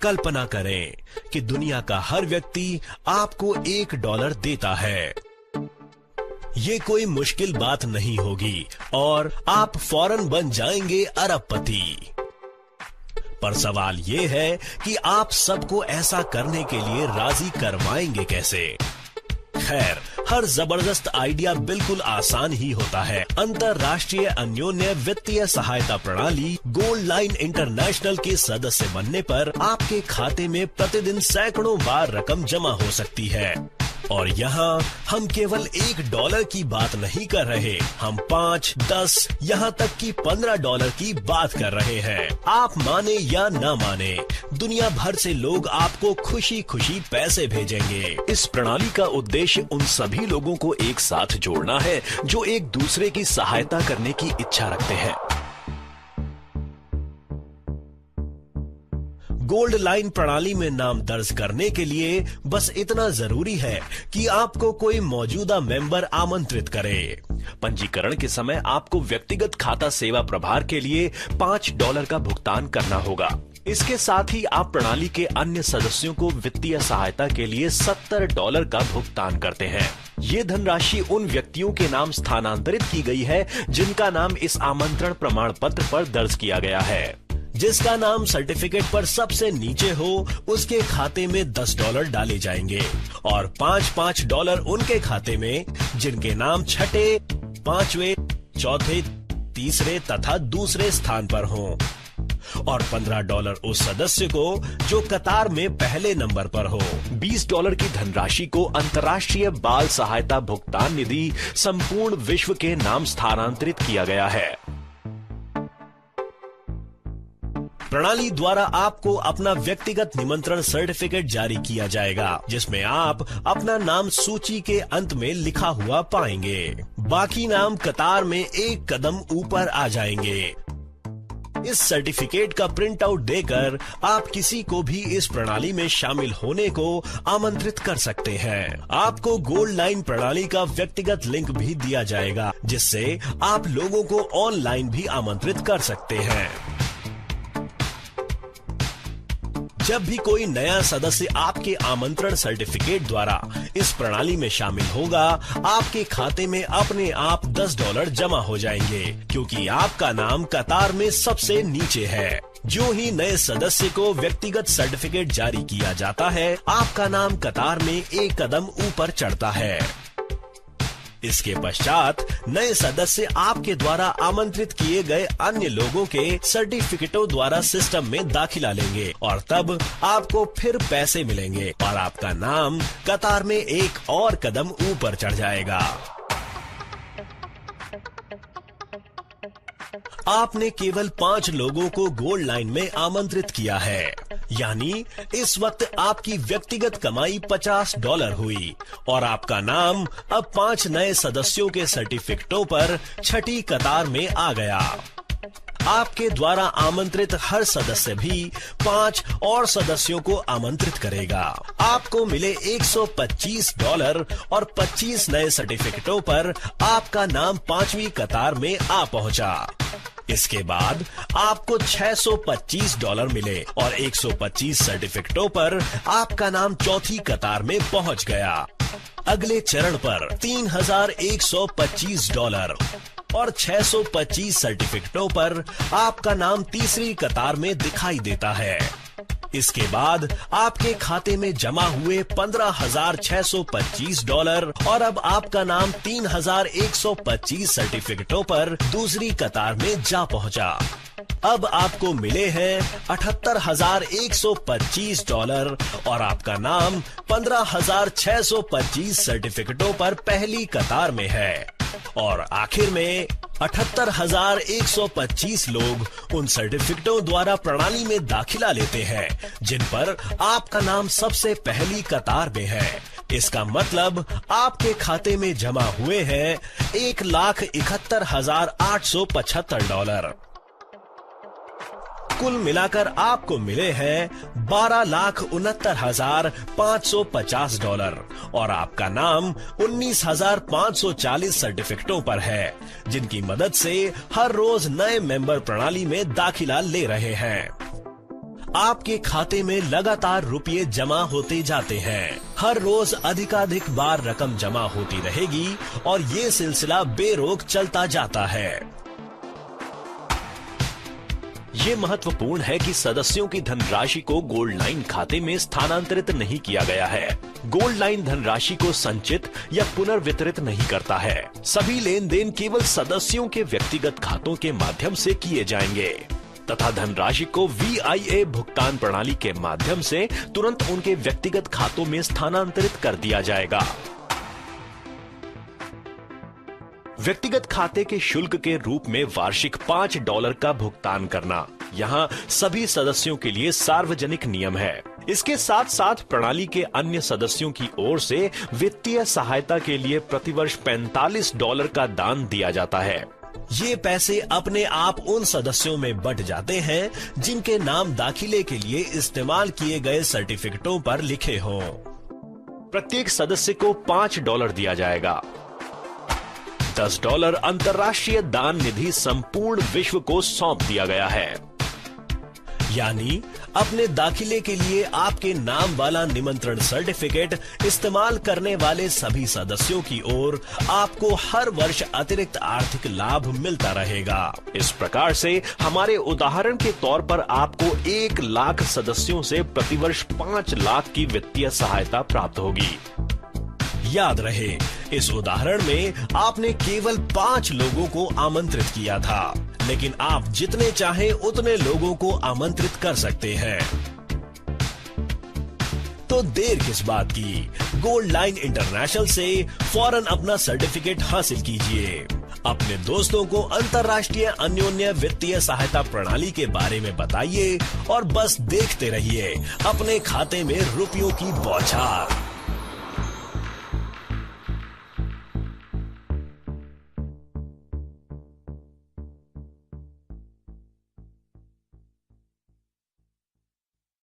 कल्पना करें कि दुनिया का हर व्यक्ति आपको $1 देता है। ये कोई मुश्किल बात नहीं होगी और आप फौरन बन जाएंगे अरबपति। पर सवाल ये है कि आप सबको ऐसा करने के लिए राजी करवाएंगे कैसे? खैर, हर जबरदस्त आइडिया बिल्कुल आसान ही होता है। अंतरराष्ट्रीय अन्योन्य वित्तीय सहायता प्रणाली गोल्ड लाइन इंटरनेशनल के सदस्य बनने पर आपके खाते में प्रतिदिन सैकड़ों बार रकम जमा हो सकती है। और यहाँ हम केवल $1 की बात नहीं कर रहे, हम 5, 10, यहाँ तक कि $15 की बात कर रहे हैं। आप माने या ना माने, दुनिया भर से लोग आपको खुशी खुशी पैसे भेजेंगे। इस प्रणाली का उद्देश्य उन सभी लोगों को एक साथ जोड़ना है जो एक दूसरे की सहायता करने की इच्छा रखते हैं। गोल्ड लाइन प्रणाली में नाम दर्ज करने के लिए बस इतना जरूरी है कि आपको कोई मौजूदा मेंबर आमंत्रित करे। पंजीकरण के समय आपको व्यक्तिगत खाता सेवा प्रभार के लिए $5 का भुगतान करना होगा। इसके साथ ही आप प्रणाली के अन्य सदस्यों को वित्तीय सहायता के लिए $70 का भुगतान करते हैं। ये धनराशि उन व्यक्तियों के नाम स्थानांतरित की गई है जिनका नाम इस आमंत्रण प्रमाण पत्र पर दर्ज किया गया है। जिसका नाम सर्टिफिकेट पर सबसे नीचे हो उसके खाते में $10 डाले जाएंगे और $5 उनके खाते में जिनके नाम छठे, 5वें, चौथे, तीसरे तथा दूसरे स्थान पर हों और $15 उस सदस्य को जो कतार में पहले नंबर पर हो। $20 की धनराशि को अंतर्राष्ट्रीय बाल सहायता भुगतान निधि संपूर्ण विश्व के नाम स्थानांतरित किया गया है। प्रणाली द्वारा आपको अपना व्यक्तिगत निमंत्रण सर्टिफिकेट जारी किया जाएगा जिसमें आप अपना नाम सूची के अंत में लिखा हुआ पाएंगे। बाकी नाम कतार में एक कदम ऊपर आ जाएंगे। इस सर्टिफिकेट का प्रिंट आउट देकर आप किसी को भी इस प्रणाली में शामिल होने को आमंत्रित कर सकते हैं। आपको गोल्ड लाइन प्रणाली का व्यक्तिगत लिंक भी दिया जाएगा जिससे आप लोगों को ऑनलाइन भी आमंत्रित कर सकते हैं। जब भी कोई नया सदस्य आपके आमंत्रण सर्टिफिकेट द्वारा इस प्रणाली में शामिल होगा, आपके खाते में अपने आप $10 जमा हो जाएंगे क्योंकि आपका नाम कतार में सबसे नीचे है। जो ही नए सदस्य को व्यक्तिगत सर्टिफिकेट जारी किया जाता है, आपका नाम कतार में एक कदम ऊपर चढ़ता है। इसके पश्चात नए सदस्य आपके द्वारा आमंत्रित किए गए अन्य लोगों के सर्टिफिकेटों द्वारा सिस्टम में दाखिला लेंगे और तब आपको फिर पैसे मिलेंगे और आपका नाम कतार में एक और कदम ऊपर चढ़ जाएगा। आपने केवल 5 लोगों को गोल्ड लाइन में आमंत्रित किया है, यानी इस वक्त आपकी व्यक्तिगत कमाई $50 हुई और आपका नाम अब 5 नए सदस्यों के सर्टिफिकेटों पर छठी कतार में आ गया। आपके द्वारा आमंत्रित हर सदस्य भी 5 और सदस्यों को आमंत्रित करेगा। आपको मिले $125 और 25 नए सर्टिफिकेटों पर आपका नाम 5वीं कतार में आ पहुंचा। इसके बाद आपको $625 मिले और 125 सर्टिफिकेटों पर आपका नाम चौथी कतार में पहुंच गया। अगले चरण पर $3125 और 625 सर्टिफिकेटों पर आपका नाम तीसरी कतार में दिखाई देता है। इसके बाद आपके खाते में जमा हुए $15,625 और अब आपका नाम 3,125 सर्टिफिकेटों पर दूसरी कतार में जा पहुंचा। अब आपको मिले हैं $78,125 और आपका नाम 15,625 सर्टिफिकेटों पर पहली कतार में है। और आखिर में 78,125 लोग उन सर्टिफिकेटों द्वारा प्रणाली में दाखिला लेते हैं जिन पर आपका नाम सबसे पहली कतार में है। इसका मतलब आपके खाते में जमा हुए हैं $1,71,875। कुल मिलाकर आपको मिले हैं $12,69,550 और आपका नाम 19,540 सर्टिफिकेटों पर है जिनकी मदद से हर रोज नए मेंबर प्रणाली में दाखिला ले रहे हैं। आपके खाते में लगातार रुपये जमा होते जाते हैं। हर रोज अधिकाधिक बार रकम जमा होती रहेगी और ये सिलसिला बेरोक चलता जाता है। ये महत्वपूर्ण है कि सदस्यों की धनराशि को गोल्ड लाइन खाते में स्थानांतरित नहीं किया गया है। गोल्ड लाइन धनराशि को संचित या पुनर्वितरित नहीं करता है। सभी लेन देन केवल सदस्यों के व्यक्तिगत खातों के माध्यम से किए जाएंगे तथा धनराशि को VIA भुगतान प्रणाली के माध्यम से तुरंत उनके व्यक्तिगत खातों में स्थानांतरित कर दिया जाएगा। व्यक्तिगत खाते के शुल्क के रूप में वार्षिक $5 का भुगतान करना यहाँ सभी सदस्यों के लिए सार्वजनिक नियम है। इसके साथ साथ प्रणाली के अन्य सदस्यों की ओर से वित्तीय सहायता के लिए प्रतिवर्ष $45 का दान दिया जाता है। ये पैसे अपने आप उन सदस्यों में बंट जाते हैं जिनके नाम दाखिले के लिए इस्तेमाल किए गए सर्टिफिकेटों पर लिखे हों। प्रत्येक सदस्य को $5 दिया जाएगा। $10 अंतर्राष्ट्रीय दान निधि संपूर्ण विश्व को सौंप दिया गया है। यानी अपने दाखिले के लिए आपके नाम वाला निमंत्रण सर्टिफिकेट इस्तेमाल करने वाले सभी सदस्यों की ओर आपको हर वर्ष अतिरिक्त आर्थिक लाभ मिलता रहेगा। इस प्रकार से हमारे उदाहरण के तौर पर आपको 1 लाख सदस्यों से प्रतिवर्ष 5 लाख की वित्तीय सहायता प्राप्त होगी। याद रहे, इस उदाहरण में आपने केवल 5 लोगों को आमंत्रित किया था, लेकिन आप जितने चाहें उतने लोगों को आमंत्रित कर सकते हैं। तो देर किस बात की, गोल्ड लाइन इंटरनेशनल से फौरन अपना सर्टिफिकेट हासिल कीजिए। अपने दोस्तों को अंतर्राष्ट्रीय अन्योन्य वित्तीय सहायता प्रणाली के बारे में बताइए और बस देखते रहिए अपने खाते में रुपयों की बौछार।